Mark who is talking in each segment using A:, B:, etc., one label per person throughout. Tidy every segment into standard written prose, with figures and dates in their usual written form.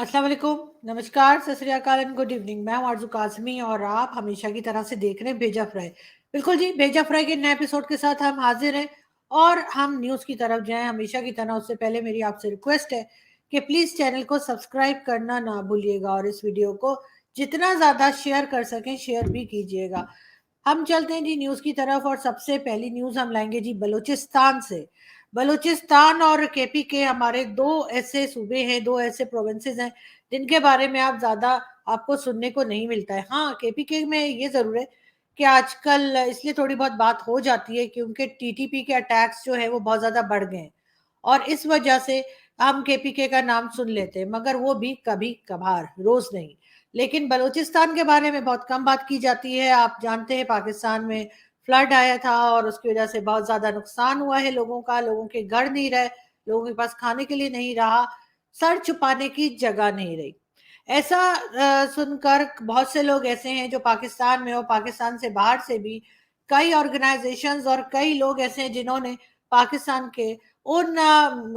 A: अस्सलाम वालेकुम, नमस्कार, सत श्री अकाल एंड गुड इवनिंग। मैं हूं आरज़ू काज़मी और आप हमेशा की तरह से देख रहे हैं भेजा फ्राई। बिल्कुल जी, भेजा फ्राई के नए एपिसोड के साथ हम हाजिर हैं और हम न्यूज़ की तरफ जाएं हमेशा की तरह। उससे पहले मेरी आपसे रिक्वेस्ट है कि प्लीज़ चैनल को सब्सक्राइब करना ना भूलिएगा और इस वीडियो को जितना ज़्यादा शेयर कर सकें शेयर भी कीजिएगा। हम चलते हैं जी न्यूज़ की तरफ और सबसे पहली न्यूज़ हम लाएंगे जी बलूचिस्तान से। बलूचिस्तान और केपी के हमारे दो ऐसे सूबे हैं, दो ऐसे प्रोविंसेस हैं जिनके बारे में आप ज़्यादा आपको सुनने को नहीं मिलता है। हाँ, केपी के में ये ज़रूर है कि आजकल इसलिए थोड़ी बहुत बात हो जाती है क्योंकि टीटीपी के अटैक्स जो है वो बहुत ज़्यादा बढ़ गए हैं और इस वजह से हम केपीके का नाम सुन लेते हैं, मगर वो भी कभी कभार, रोज नहीं। लेकिन बलूचिस्तान के बारे में बहुत कम बात की जाती है। आप जानते हैं पाकिस्तान में फ्लड आया था और उसकी वजह से बहुत ज्यादा नुकसान हुआ है लोगों का, लोगों के घर नहीं रहे, लोगों के पास खाने के लिए नहीं रहा, सर छुपाने की जगह नहीं रही। ऐसा सुनकर बहुत से लोग ऐसे हैं जो पाकिस्तान में और पाकिस्तान से बाहर से भी कई ऑर्गेनाइजेशंस और कई लोग ऐसे हैं जिन्होंने पाकिस्तान के उन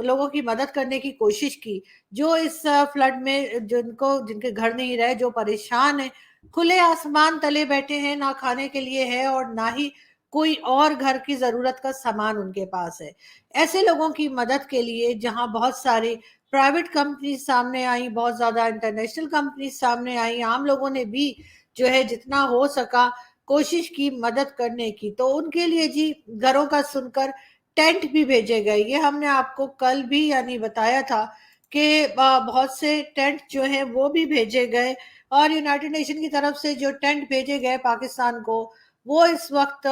A: लोगों की मदद करने की कोशिश की जो इस फ्लड में जिनको जिनके घर नहीं रहे, जो परेशान है, खुले आसमान तले बैठे हैं, ना खाने के लिए है और ना ही कोई और घर की जरूरत का सामान उनके पास है। ऐसे लोगों की मदद के लिए जहां बहुत सारी प्राइवेट कंपनी सामने आई, बहुत ज्यादा इंटरनेशनल कंपनी सामने आई, आम लोगों ने भी जो है जितना हो सका कोशिश की मदद करने की, तो उनके लिए जी घरों का सुनकर टेंट भी भेजे गए। ये हमने आपको कल भी यानी बताया था कि बहुत से टेंट जो है वो भी भेजे गए और यूनाइटेड नेशन की तरफ से जो टेंट भेजे गए पाकिस्तान को, वो इस वक्त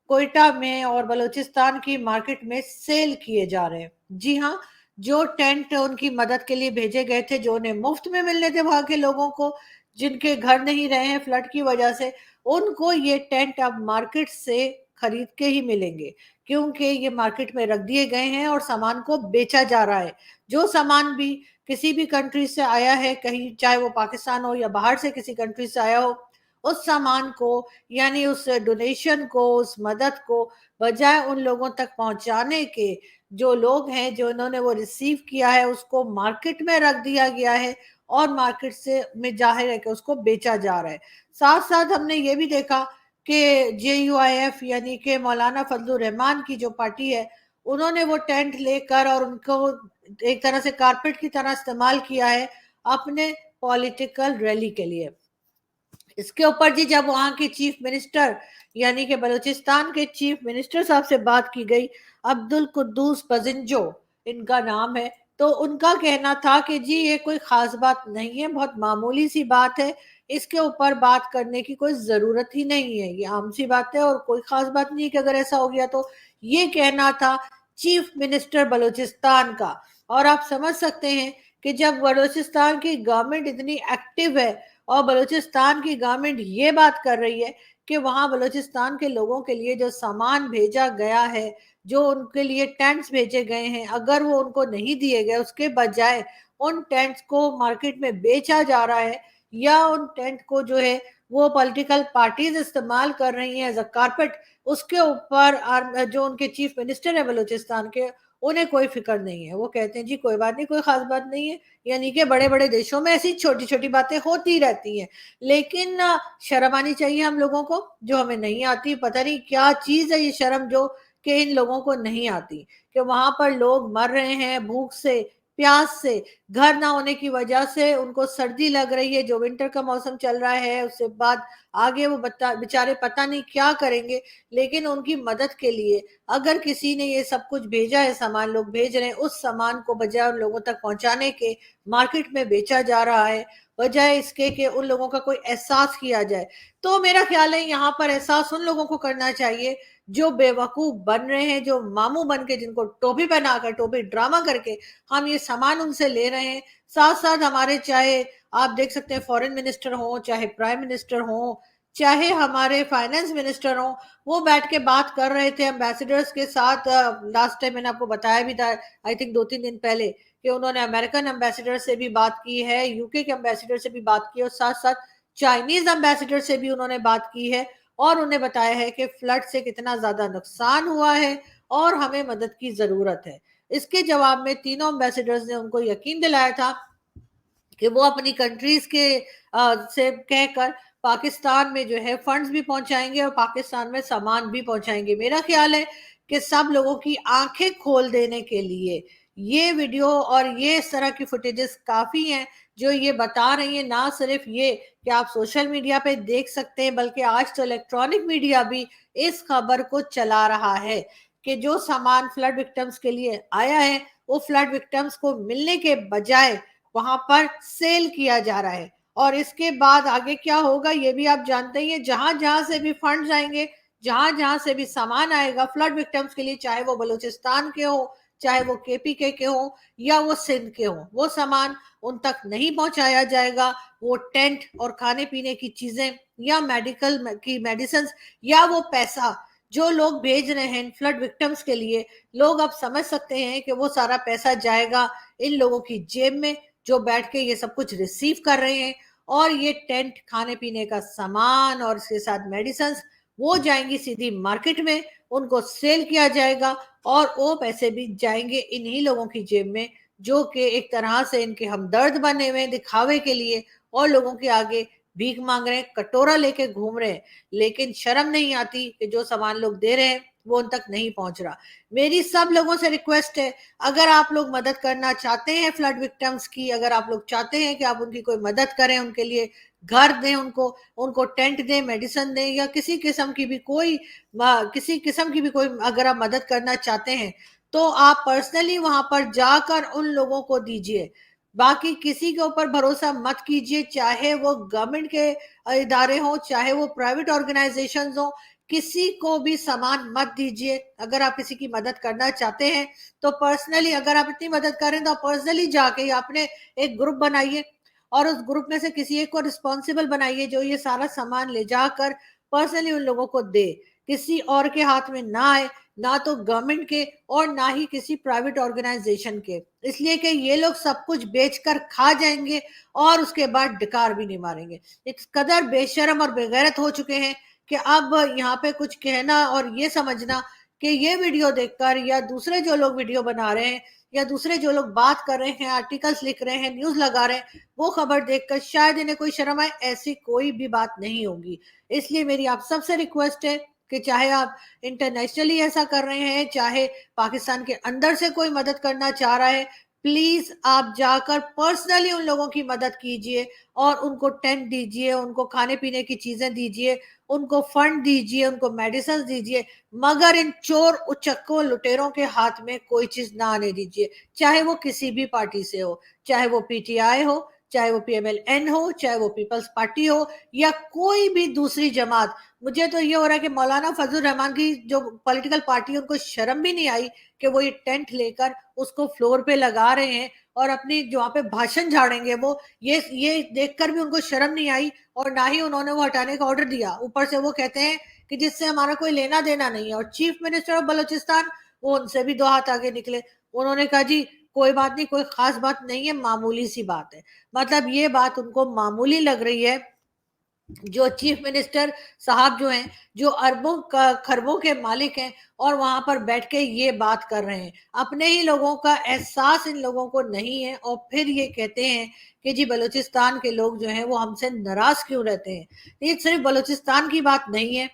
A: कोयटा में और बलूचिस्तान की मार्केट में सेल किए जा रहे हैं। जी हाँ, जो टेंट उनकी मदद के लिए भेजे गए थे, जो उन्हें मुफ्त में मिलने थे वहां के लोगों को जिनके घर नहीं रहे हैं फ्लड की वजह से, उनको ये टेंट अब मार्केट से खरीद के ही मिलेंगे क्योंकि ये मार्केट में रख दिए गए हैं और सामान को बेचा जा रहा है। जो सामान भी किसी भी कंट्री से आया है, कहीं चाहे वो पाकिस्तान हो या बाहर से किसी कंट्री से आया हो, उस सामान को यानी उस डोनेशन को, उस मदद को बजाय उन लोगों तक पहुंचाने के, जो लोग हैं जो इन्होंने वो रिसीव किया है उसको मार्केट में रख दिया गया है और मार्केट से में जाहिर है कि उसको बेचा जा रहा है। साथ साथ हमने ये भी देखा कि JUIF यानी कि मौलाना फजलुर रहमान की जो पार्टी है, उन्होंने वो टेंट लेकर और उनको एक तरह से कारपेट की तरह इस्तेमाल किया है अपने पॉलिटिकल रैली के लिए। इसके ऊपर जी जब वहां के चीफ मिनिस्टर यानी कि बलूचिस्तान के चीफ मिनिस्टर साहब से बात की गई, अब्दुल कुद्दूस पजिंजो इनका नाम है, तो उनका कहना था कि जी ये कोई खास बात नहीं है, बहुत मामूली सी बात है, इसके ऊपर बात करने की कोई जरूरत ही नहीं है, ये आम सी बात है और कोई खास बात नहीं है कि अगर ऐसा हो गया तो। ये कहना था चीफ मिनिस्टर बलूचिस्तान का। और आप समझ सकते हैं कि जब बलूचिस्तान की गवर्नमेंट इतनी एक्टिव है और बलूचिस्तान की गवर्नमेंट ये बात कर रही है कि वहां बलूचिस्तान के लोगों के लिए जो सामान भेजा गया है, जो उनके लिए टेंट्स भेजे गए हैं, अगर वो उनको नहीं दिए गए, उसके बजाय उन टेंट्स को मार्केट में बेचा जा रहा है या उन टेंट को जो है वो पॉलिटिकल पार्टीज इस्तेमाल कर रही हैं एज अ कारपेट, उसके ऊपर जो उनके चीफ मिनिस्टर है बलूचिस्तान के, उन्हें कोई फिक्र नहीं है। वो कहते हैं जी कोई बात नहीं, कोई खास बात नहीं है। यानी कि बड़े बड़े देशों में ऐसी छोटी छोटी बातें होती रहती हैं, लेकिन शर्म आनी चाहिए हम लोगों को, जो हमें नहीं आती। पता नहीं क्या चीज है ये शर्म जो कि इन लोगों को नहीं आती, कि वहां पर लोग मर रहे हैं भूख से, प्यास से, घर ना होने की वजह से उनको सर्दी लग रही है, जो विंटर का मौसम चल रहा है, उसके बाद आगे वो बेचारे पता नहीं क्या करेंगे। लेकिन उनकी मदद के लिए अगर किसी ने ये सब कुछ भेजा है, सामान लोग भेज रहे हैं, उस सामान को बजाय उन लोगों तक पहुंचाने के मार्केट में बेचा जा रहा है, बजाय इसके कि उन लोगों का कोई एहसास किया जाए। तो मेरा ख्याल है यहाँ पर एहसास उन लोगों को करना चाहिए जो बेवकूफ बन रहे हैं, जो मामू बन के, जिनको टोपी पहनाकर, टोपी ड्रामा करके हम ये सामान उनसे ले रहे हैं। साथ साथ हमारे चाहे आप देख सकते हैं फॉरेन मिनिस्टर हो, चाहे प्राइम मिनिस्टर हो, चाहे हमारे फाइनेंस मिनिस्टर हो, वो बैठ के बात कर रहे थे एम्बेसडर्स के साथ। लास्ट टाइम मैंने आपको बताया भी था, आई थिंक 2-3 दिन पहले, कि उन्होंने अमेरिकन एम्बेसडर से भी बात की है, यूके के एम्बेसडर से भी बात की है और साथ साथ चाइनीज एम्बेसडर से भी उन्होंने बात की है और उन्हें बताया है कि फ्लड से कितना ज्यादा नुकसान हुआ है और हमें मदद की जरूरत है। इसके जवाब में तीनों एम्बेसडर्स ने उनको यकीन दिलाया था کہ وہ اپنی کنٹریز کے سے کہہ کر پاکستان میں جو ہے فنڈز بھی پہنچائیں گے اور پاکستان میں سامان بھی پہنچائیں گے. میرا خیال ہے کہ سب لوگوں کی آنکھیں کھول دینے کے لیے یہ ویڈیو اور یہ اس طرح کی فوٹیجز کافی ہیں جو یہ بتا رہی ہیں. نہ صرف یہ کہ آپ سوشل میڈیا پہ دیکھ سکتے ہیں بلکہ آج تو الیکٹرانک میڈیا بھی اس خبر کو چلا رہا ہے کہ جو سامان فلڈ وکٹمز کے لیے آیا ہے وہ فلڈ وکٹمز کو ملنے کے بجائے وہاں پر سیل کیا جا رہا ہے. اور اس کے بعد آگے کیا ہوگا یہ بھی آپ جانتے ہی ہیں. جہاں جہاں سے بھی فنڈز آئیں گے, جہاں جہاں سے بھی سامان آئے گا فلڈ وکٹمز کے لیے, چاہے وہ بلوچستان کے ہو, چاہے وہ کے پی کے ہوں یا وہ سندھ کے ہوں, وہ سامان ان تک نہیں پہنچایا جائے گا. وہ ٹینٹ اور کھانے پینے کی چیزیں یا میڈیکل کی میڈیسنز یا وہ پیسہ جو لوگ بھیج رہے ہیں فلڈ وکٹمز کے لیے, لوگ اب سمجھ سکتے ہیں کہ وہ سارا پیسہ جائے گا ان لوگوں کی جیب میں جو بیٹھ کے یہ سب کچھ ریسیو کر رہے ہیں. اور یہ ٹینٹ, کھانے پینے کا سامان اور اس کے ساتھ میڈیسنز وہ جائیں گی سیدھی مارکیٹ میں, ان کو سیل کیا جائے گا اور وہ پیسے بھی جائیں گے انہی لوگوں کی جیب میں جو کہ ایک طرح سے ان کے ہمدرد بنے ہوئے دکھاوے کے لیے اور لوگوں کے آگے بھیک مانگ رہے ہیں, کٹورا لے کے گھوم رہے ہیں. لیکن شرم نہیں آتی کہ جو سامان لوگ دے رہے ہیں وہ ان تک نہیں پہنچ رہا. میری سب لوگوں سے ریکویسٹ ہے, اگر آپ لوگ مدد کرنا چاہتے ہیں فلڈ وکٹمز کی, اگر آپ لوگ چاہتے ہیں کہ آپ ان کی کوئی مدد کریں, ان کے لیے گھر دیں, ان کو ٹینٹ دیں, میڈیسن دیں, یا کسی قسم کی بھی کوئی اگر آپ مدد کرنا چاہتے ہیں تو آپ پرسنلی وہاں پر جا کر ان لوگوں کو دیجئے. باقی کسی کے اوپر بھروسہ مت کیجئے, چاہے وہ گورنمنٹ کے ادارے ہوں, چاہے وہ پرائیویٹ آرگنائزیشنز ہوں, کسی کو بھی سامان مت دیجئے. اگر آپ کسی کی مدد کرنا چاہتے ہیں تو پرسنلی, اگر آپ اتنی مدد کریں تو آپ پرسنلی جا کے اپنے ایک گروپ بنائیے اور اس گروپ میں سے کسی ایک کو رسپانسیبل بنائیے جو یہ سارا سامان لے جا کر پرسنلی ان لوگوں کو دے. کسی اور کے ہاتھ میں نہ آئے, نہ تو گورنمنٹ کے اور نہ ہی کسی پرائیویٹ آرگنائزیشن کے, اس لیے کہ یہ لوگ سب کچھ بیچ کر کھا جائیں گے اور اس کے بعد ڈکار بھی نہیں ماریں گے. اس قدر بے شرم اور بے غیرت ہو چکے ہیں کہ اب یہاں پہ کچھ کہنا اور یہ سمجھنا کہ یہ ویڈیو دیکھ کر یا دوسرے جو لوگ ویڈیو بنا رہے ہیں یا دوسرے جو لوگ بات کر رہے ہیں, آرٹیکلز لکھ رہے ہیں, نیوز لگا رہے ہیں, وہ خبر دیکھ کر شاید انہیں کوئی شرم آئے, ایسی کوئی بھی بات نہیں ہوگی. اس لیے میری آپ سب سے ریکویسٹ ہے کہ چاہے آپ انٹرنیشنلی ایسا کر رہے ہیں, چاہے پاکستان کے اندر سے کوئی مدد کرنا چاہ رہا ہے, پلیز آپ جا کر پرسنلی ان لوگوں کی مدد کیجئے اور ان کو ٹینٹ دیجئے, ان کو کھانے پینے کی چیزیں دیجئے, ان کو فنڈ دیجئے, ان کو میڈیسنز دیجئے, مگر ان چور اچکوں لٹیروں کے ہاتھ میں کوئی چیز نہ آنے دیجئے, چاہے وہ کسی بھی پارٹی سے ہو, چاہے وہ پی ٹی آئی ہو, چاہے وہ پی ایم ایل این ہو, چاہے وہ پیپلز پارٹی ہو یا کوئی بھی دوسری جماعت. مجھے تو یہ ہو رہا ہے کہ مولانا فضل الرحمان کی جو پولیٹیکل پارٹی ہے ان کو شرم بھی نہیں آئی کہ وہ یہ ٹینٹ لے کر اس کو فلور پہ لگا رہے ہیں اور اپنی جو وہاں پہ بھاشن جھاڑیں گے وہ یہ دیکھ کر بھی ان کو شرم نہیں آئی اور نہ ہی انہوں نے وہ ہٹانے کا آرڈر دیا. اوپر سے وہ کہتے ہیں کہ جس سے ہمارا کوئی لینا دینا نہیں ہے, اور چیف منسٹر آف بلوچستان وہ ان سے بھی دو ہاتھ آگے نکلے, انہوں نے کہا جی کوئی بات نہیں, کوئی خاص بات نہیں ہے, معمولی سی بات ہے. مطلب یہ بات ان کو معمولی لگ رہی ہے. جو چیف منسٹر صاحب جو ہیں, جو اربوں خربوں کے مالک ہیں اور وہاں پر بیٹھ کے یہ بات کر رہے ہیں, اپنے ہی لوگوں کا احساس ان لوگوں کو نہیں ہے, اور پھر یہ کہتے ہیں کہ جی بلوچستان کے لوگ جو ہیں وہ ہم سے ناراض کیوں رہتے ہیں. یہ صرف بلوچستان کی بات نہیں ہے,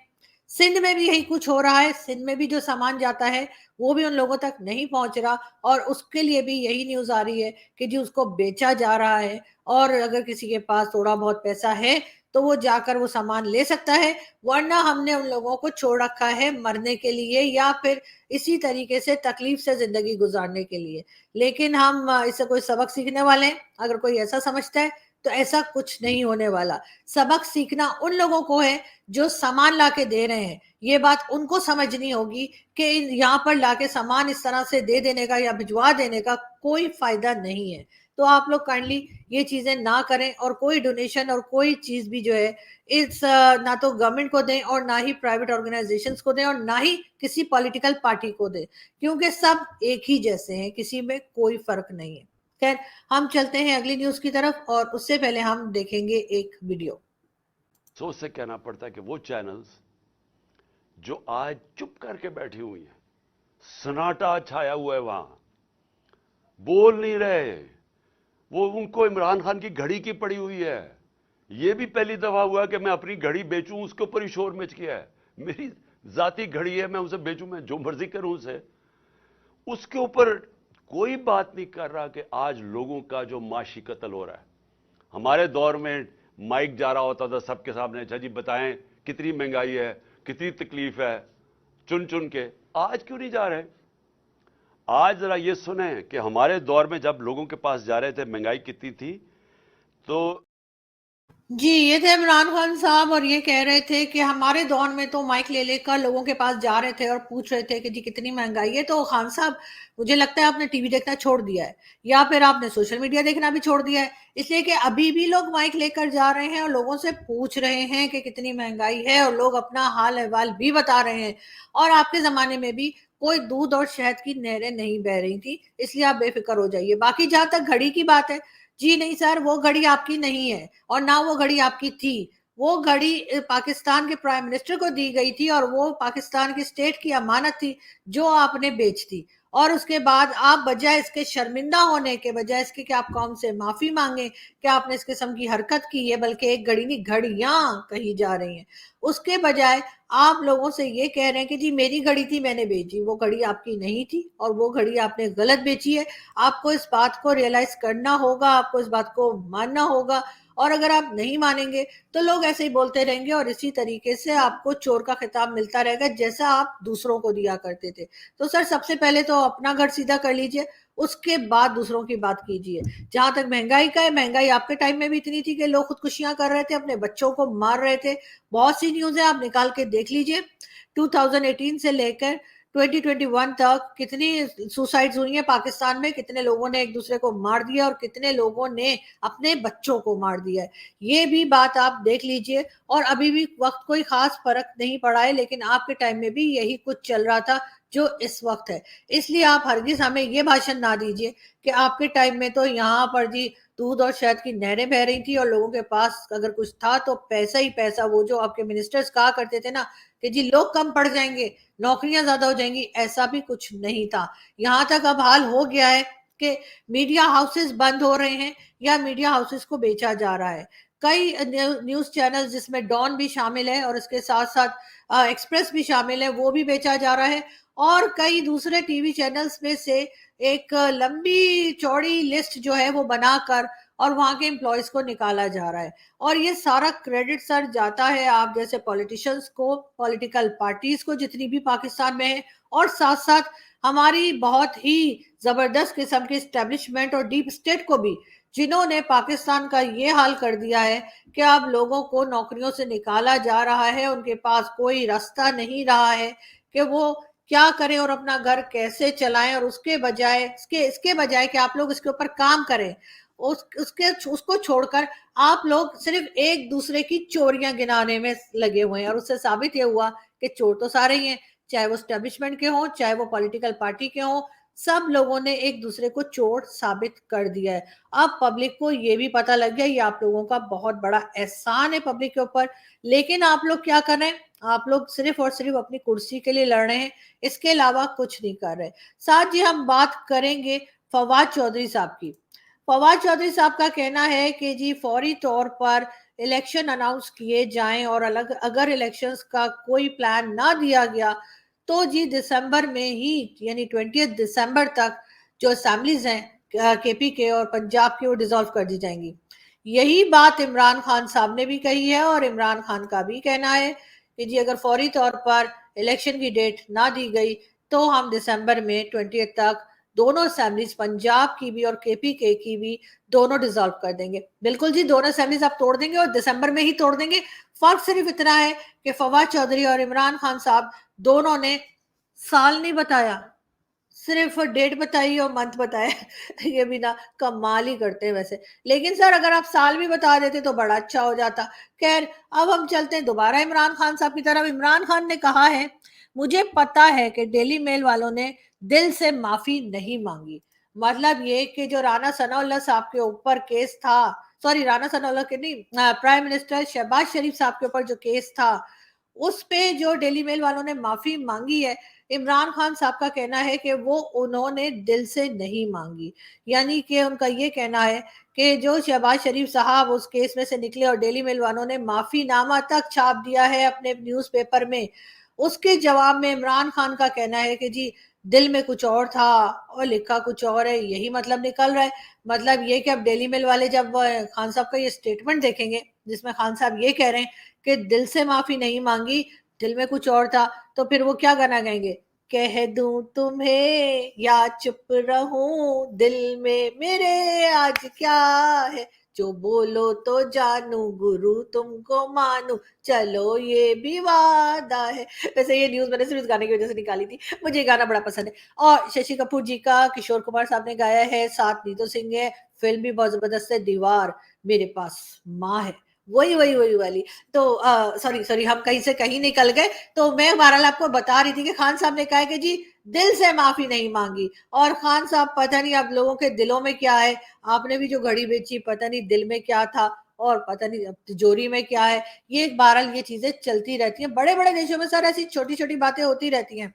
A: سندھ میں بھی یہی کچھ ہو رہا ہے. سندھ میں بھی جو سامان جاتا ہے وہ بھی ان لوگوں تک نہیں پہنچ رہا, اور اس کے لیے بھی یہی نیوز آ رہی ہے کہ جی اس کو بیچا جا رہا ہے, اور اگر کسی کے پاس تھوڑا بہت پیسہ ہے تو وہ جا کر وہ سامان لے سکتا ہے, ورنہ ہم نے ان لوگوں کو چھوڑ رکھا ہے مرنے کے لیے یا پھر اسی طریقے سے تکلیف سے زندگی گزارنے کے لیے. لیکن ہم اس سے کوئی سبق سیکھنے والے ہیں, اگر کوئی ایسا سمجھتا ہے تو ایسا کچھ نہیں ہونے والا. سبق سیکھنا ان لوگوں کو ہے جو سامان لا کے دے رہے ہیں. یہ بات ان کو سمجھنی ہوگی کہ یہاں پر لا کے سامان اس طرح سے دے دینے کا یا بھجوا دینے کا کوئی فائدہ نہیں ہے. تو آپ لوگ کائنڈلی یہ چیزیں نہ کریں, اور کوئی ڈونیشن اور کوئی چیز بھی جو ہے اس نہ تو گورنمنٹ کو دیں اور نہ ہی پرائیویٹ آرگنائزیشنز کو دیں اور نہ ہی کسی پولیٹیکل پارٹی کو دیں, کیونکہ سب ایک ہی جیسے ہیں, کسی میں کوئی فرق نہیں ہے. خیر, ہم چلتے ہیں اگلی نیوز کی طرف, اور اس سے پہلے ہم دیکھیں گے ایک ویڈیو.
B: سوچ سے کہنا پڑتا ہے کہ وہ چینلز جو آج چپ کر کے بیٹھی ہوئی ہیں, سناٹا چھایا ہوا ہے وہاں, بول نہیں رہے, वो उनको इमरान खान की घड़ी की पड़ी हुई है। ये भी पहली दफा हुआ कि मैं अपनी घड़ी बेचूं, उसके ऊपर ही शोर मच गया है। मेरी जाती घड़ी है, मैं उसे बेचूं, मैं जो मर्जी करूं उसे, उसके ऊपर कोई बात नहीं कर रहा कि आज लोगों का जो माशी कत्ल हो रहा है। हमारे दौर में माइक जा रहा होता था सबके सामने, अच्छा जी बताएं कितनी महंगाई है, कितनी तकलीफ है, चुन चुन के। आज क्यों नहीं जा रहे? आज जरा ये सुने कि हमारे दौर में जब लोगों के पास जा रहे थे महंगाई कितनी थी। तो
A: जी, ये थे इमरान खान साहब और ये कह रहे थे कि हमारे दौर में तो माइक ले लेकर लोगों के पास जा रहे थे और पूछ रहे थे कि जी कितनी महंगाई है। तो खान साहब, मुझे लगता है आपने टीवी देखना छोड़ दिया है या फिर आपने सोशल मीडिया देखना भी छोड़ दिया है, इसलिए कि अभी भी लोग माइक लेकर जा रहे हैं और लोगों से पूछ रहे हैं कि कितनी महंगाई है और लोग अपना हाल अहवाल भी बता रहे हैं। और आपके जमाने में भी कोई दूध और शहद की नहरें नहीं बह रही थी, इसलिए आप बेफिक्र हो जाइए। बाकी जहां तक घड़ी की बात है, जी नहीं सर, वो घड़ी आपकी नहीं है और ना वो घड़ी आपकी थी। वो घड़ी पाकिस्तान के प्राइम मिनिस्टर को दी गई थी और वो पाकिस्तान की स्टेट की अमानत थी जो आपने बेच दी। और उसके बाद आप बजाय इसके शर्मिंदा होने के, बजाय इसके कि आप कौम से माफी मांगे कि आपने इस किस्म की हरकत की है, बल्कि एक घड़ी नहीं घड़ियां कही जा रही हैं, उसके बजाय आप लोगों से ये कह रहे हैं कि जी मेरी घड़ी थी मैंने बेची। वो घड़ी आपकी नहीं थी और वो घड़ी आपने गलत बेची है। आपको इस बात को रियलाइज करना होगा, आपको इस बात को मानना होगा। और अगर आप नहीं मानेंगे तो लोग ऐसे ही बोलते रहेंगे और इसी तरीके से आपको चोर का खिताब मिलता रहेगा जैसा आप दूसरों को दिया करते थे। तो सर, सबसे पहले तो अपना घर सीधा कर लीजिए, उसके बाद दूसरों की बात कीजिए। जहां तक महंगाई का है, महंगाई आपके टाइम में भी इतनी थी कि लोग खुदकुशियां कर रहे थे, अपने बच्चों को मार रहे थे। बहुत सी न्यूज है, आप निकाल के देख लीजिए। 2018 से लेकर 2021 तक कितनी सुसाइड्स हुई हैं पाकिस्तान में, कितने लोगों ने एक दूसरे को मार दिया और कितने लोगों ने अपने बच्चों को मार दिया है। ये भी बात आप देख लीजिए। और अभी भी वक्त कोई खास फर्क नहीं पड़ा है, लेकिन आपके टाइम में भी यही कुछ चल रहा था जो इस वक्त है। इसलिए आप हरगिज हमें ये भाषण ना दीजिए कि आपके टाइम में तो यहाँ पर जी दूध और शहद की नहरें बह रही थी और लोगों के पास अगर कुछ था तो पैसा ही पैसा। वो जो आपके मिनिस्टर्स कहा करते थे ना कि जी लोग कम पड़ जाएंगे, नौकरियां ज्यादा हो जाएंगी, ऐसा भी कुछ नहीं था। यहाँ तक अब हाल हो गया है कि मीडिया हाउसेस बंद हो रहे हैं या मीडिया हाउसेस को बेचा जा रहा है। कई न्यूज चैनल जिसमें डॉन भी शामिल है और उसके साथ साथ एक्सप्रेस भी शामिल है, वो भी बेचा जा रहा है। और कई दूसरे टीवी चैनल्स में से एक लंबी चौड़ी लिस्ट जो है वो बनाकर और वहां के एम्प्लॉयज को निकाला जा रहा है। और ये सारा क्रेडिट सर जाता है आप जैसे पॉलिटिशियंस को, पॉलिटिकल पार्टीज को जितनी भी पाकिस्तान में है, और साथ साथ हमारी बहुत ही जबरदस्त किस्म की स्टैब्लिशमेंट और डीप स्टेट को भी, जिन्होंने पाकिस्तान का ये हाल कर दिया है कि अब लोगों को नौकरियों से निकाला जा रहा है। उनके पास कोई रास्ता नहीं रहा है कि वो क्या करें और अपना घर कैसे चलाएं, और उसके बजाय इसके बजाय कि आप लोग इसके ऊपर काम करें, उसको छोड़कर आप लोग सिर्फ एक दूसरे की चोरियां गिनाने में लगे हुए हैं। और उससे साबित ये हुआ कि चोर तो सारे ही हैं, चाहे वो स्टैब्लिशमेंट के हों चाहे वो पॉलिटिकल पार्टी के हों, सब लोगों ने एक दूसरे को चोर साबित कर दिया है। अब पब्लिक को ये भी पता लग गया, ये आप लोगों का बहुत बड़ा एहसान है पब्लिक के ऊपर। लेकिन आप लोग क्या कर रहे हैं? आप लोग सिर्फ और सिर्फ अपनी कुर्सी के लिए लड़ रहे हैं, इसके अलावा कुछ नहीं कर रहे। साथ ही हम बात करेंगे फवाद चौधरी साहब की। फवाद चौधरी साहब का कहना है कि जी फौरी तौर पर इलेक्शन अनाउंस किए जाएं और अलग अगर इलेक्शंस का कोई प्लान ना दिया गया तो जी दिसंबर में ही, यानी 20 दिसंबर तक जो असेंबलीज हैं केपी के और पंजाब की, वो डिसॉल्व कर दी जाएंगी। यही बात इमरान खान साहब ने भी कही है और इमरान खान का भी कहना है कि जी अगर फौरी तौर पर इलेक्शन की डेट ना दी गई तो हम दिसंबर में 20 तक दोनों असेंबलीज, पंजाब की भी और केपी के की भी, दोनों डिसॉल्व कर देंगे। बिल्कुल जी, दोनों असेंबलीज आप तोड़ देंगे और दिसंबर में ही तोड़ देंगे। फर्क सिर्फ इतना है कि फवाद चौधरी और इमरान खान साहब दोनों ने साल नहीं बताया, सिर्फ डेट बताई और मंथ बताया। ये भी ना कमाल ही करते हैं वैसे। लेकिन सर अगर आप साल भी बता देते तो बड़ा अच्छा हो जाता। खैर, अब हम चलते हैं दोबारा इमरान खान साहब की तरफ। इमरान खान ने कहा है, मुझे पता है कि डेली मेल वालों ने दिल से माफी नहीं मांगी। मतलब ये कि जो राना सनाउल्लाह साहब के ऊपर केस था, सॉरी राना सनाउल्लाह के नहीं, प्राइम मिनिस्टर शहबाज शरीफ साहब के ऊपर जो केस था, उस पे जो डेली मेल वालों ने माफी मांगी है, इमरान खान साहब का कहना है कि वो उन्होंने दिल से नहीं मांगी, यानी कि उनका ये कहना है कि जो शहबाज शरीफ साहब उस केस में से निकले और डेली मेल वालों ने माफीनामा तक छाप दिया है अपने न्यूज़पेपर में, उसके जवाब में इमरान खान का कहना है कि जी दिल में कुछ और था और लिखा कुछ और है, यही मतलब निकल रहा है। मतलब ये कि अब डेली मेल वाले जब खान साहब का ये स्टेटमेंट देखेंगे जिसमें खान साहब ये कह रहे हैं कि दिल से माफी नहीं मांगी, दिल में कुछ और था, तो फिर वो क्या गाना गाएंगे, कह दूं तुम्हें या चुप रहूं, दिल में मेरे आज क्या है, जो बोलो तो जानू गुरु तुमको मानू, चलो ये भी वादा है। वैसे ये न्यूज मैंने सिर्फ इस गाने की वजह से निकाली थी, मुझे ये गाना बड़ा पसंद है। और शशि कपूर जी का किशोर कुमार साहब ने गाया है, साथ नीतू सिंह है, फिल्म भी बहुत जबरदस्त है, दीवार मेरे पास माँ है, वही वही वही वाली। तो सॉरी सॉरी, हम कहीं से कहीं निकल गए। तो मैं बहरहाल आपको बता रही थी कि खान साहब ने कहा है कि जी दिल से माफी नहीं मांगी, और खान साहब पता नहीं आप लोगों के दिलों में क्या है, आपने भी जो घड़ी बेची पता नहीं दिल में क्या था और पता नहीं अब तिजोरी में क्या है। ये बहरहाल ये चीजें चलती रहती हैं, बड़े बड़े देशों में सर ऐसी छोटी छोटी बातें होती रहती हैं।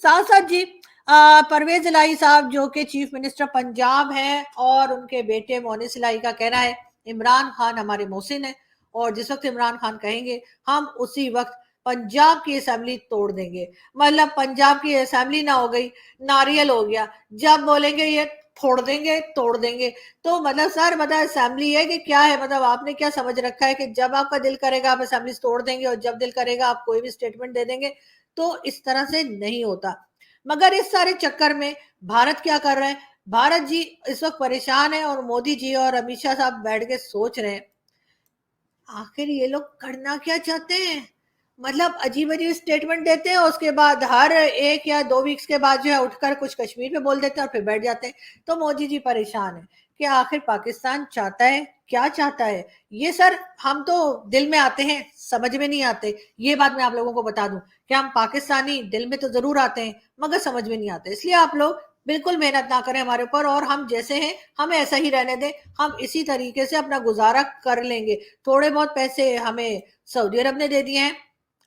A: साथ साथ जी परवेज इलाही साहब जो कि चीफ मिनिस्टर पंजाब हैं, और उनके बेटे मोनिस इलाही का कहना है इमरान खान हमारे मोहसिन है, और जिस वक्त इमरान खान कहेंगे हम उसी वक्त पंजाब की असेंबली तोड़ देंगे। मतलब पंजाब की असेंबली ना हो गई, नारियल हो गया, जब बोलेंगे ये फोड़ देंगे तोड़ देंगे। तो मतलब सर मतलब असेंबली है कि क्या है, मतलब आपने क्या समझ रखा है कि जब आपका दिल करेगा आप असेंबली तोड़ देंगे और जब दिल करेगा आप कोई भी स्टेटमेंट दे देंगे? तो इस तरह से नहीं होता। मगर इस सारे चक्कर में भारत क्या कर रहे हैं, भारत जी इस वक्त परेशान है, और मोदी जी और अमित शाह साहब बैठ के सोच रहे हैं आखिर ये लोग करना क्या चाहते हैं। मतलब अजीब अजीब स्टेटमेंट देते हैं, उसके बाद हर 1 या 2 वीक्स के बाद जो है उठकर कुछ कश्मीर पे बोल देते हैं और फिर बैठ जाते हैं। तो मोदी जी परेशान है कि आखिर पाकिस्तान चाहता है क्या चाहता है। ये सर हम तो दिल में आते हैं, समझ में नहीं आते। ये बात मैं आप लोगों को बता दूं कि हम पाकिस्तानी दिल में तो जरूर आते हैं मगर समझ में नहीं आते। इसलिए आप लोग बिल्कुल मेहनत ना करें हमारे ऊपर, और हम जैसे हैं हमें ऐसा ही रहने दें, हम इसी तरीके से अपना गुजारा कर लेंगे। थोड़े बहुत पैसे हमें सऊदी अरब ने दे दिए हैं,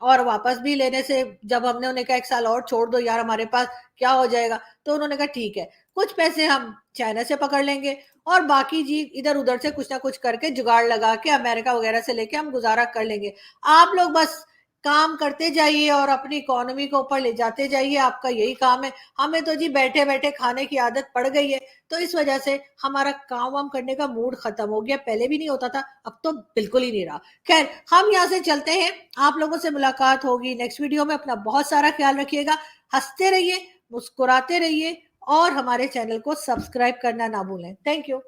A: और वापस भी लेने से जब हमने उन्हें कहा 1 साल और छोड़ दो यार हमारे पास, क्या हो जाएगा, तो उन्होंने कहा ठीक है, कुछ पैसे हम चाइना से पकड़ लेंगे और बाकी जी इधर उधर से कुछ ना कुछ करके जुगाड़ लगा के अमेरिका वगैरह से लेके हम गुजारा कर लेंगे। आप लोग बस काम करते जाइए और अपनी इकोनॉमी को ऊपर ले जाते जाइए, आपका यही काम है। हमें तो जी बैठे बैठे खाने की आदत पड़ गई है, तो इस वजह से हमारा काम वाम करने का मूड खत्म हो गया। पहले भी नहीं होता था, अब तो बिल्कुल ही नहीं रहा। खैर हम यहाँ से चलते हैं, आप लोगों से मुलाकात होगी नेक्स्ट वीडियो में। अपना बहुत सारा ख्याल रखिएगा, हंसते रहिए, मुस्कुराते रहिए, और हमारे चैनल को सब्सक्राइब करना ना भूलें। Thank you.